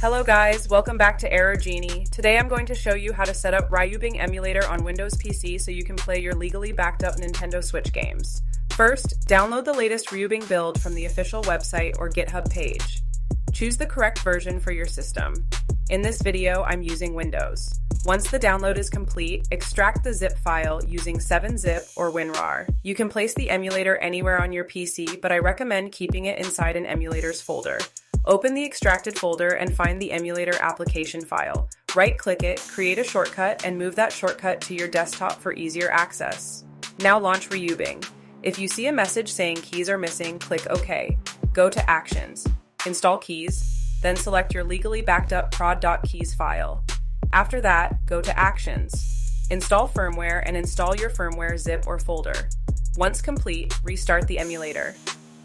Hello guys, welcome back to Genie. Today I'm going to show you how to set up Ryubing Emulator on Windows PC so you can play your legally backed up Nintendo Switch games. First, download the latest Ryubing build from the official website or GitHub page. Choose the correct version for your system. In this video, I'm using Windows. Once the download is complete, extract the zip file using 7-zip or WinRAR. You can place the emulator anywhere on your PC, but I recommend keeping it inside an emulator's folder. Open the extracted folder and find the emulator application file. Right-click it, create a shortcut, and move that shortcut to your desktop for easier access. Now launch Ryubing. If you see a message saying keys are missing, click OK. Go to Actions, Install Keys, then select your legally backed up prod.keys file. After that, go to Actions, Install Firmware, and install your firmware zip or folder. Once complete, restart the emulator.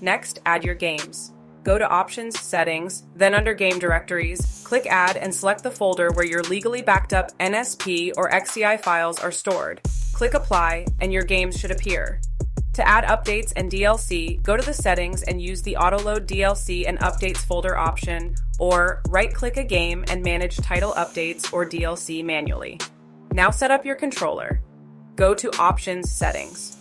Next, add your games. Go to Options, Settings, then under Game Directories, click Add and select the folder where your legally backed up NSP or XCI files are stored. Click Apply, and your games should appear. To add updates and DLC, go to the settings and use the Autoload DLC and Updates folder option, or right-click a game and manage title updates or DLC manually. Now set up your controller. Go to Options, Settings.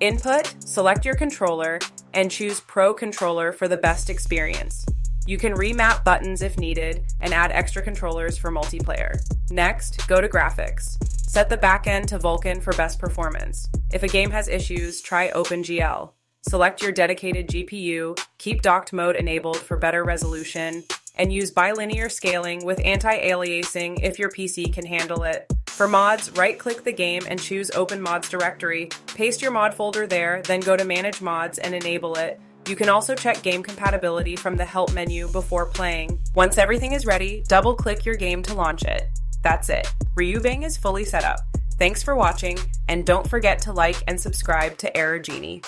Input, select your controller, and choose Pro Controller for the best experience. You can remap buttons if needed and add extra controllers for multiplayer. Next, go to Graphics. Set the backend to Vulkan for best performance. If a game has issues, try OpenGL. Select your dedicated GPU, keep docked mode enabled for better resolution, and use bilinear scaling with anti-aliasing if your PC can handle it. For mods, right-click the game and choose Open Mods directory. Paste your mod folder there, then go to Manage Mods and enable it. You can also check game compatibility from the Help menu before playing. Once everything is ready, double-click your game to launch it. That's it. Ryubing is fully set up. Thanks for watching, and don't forget to like and subscribe to Genie.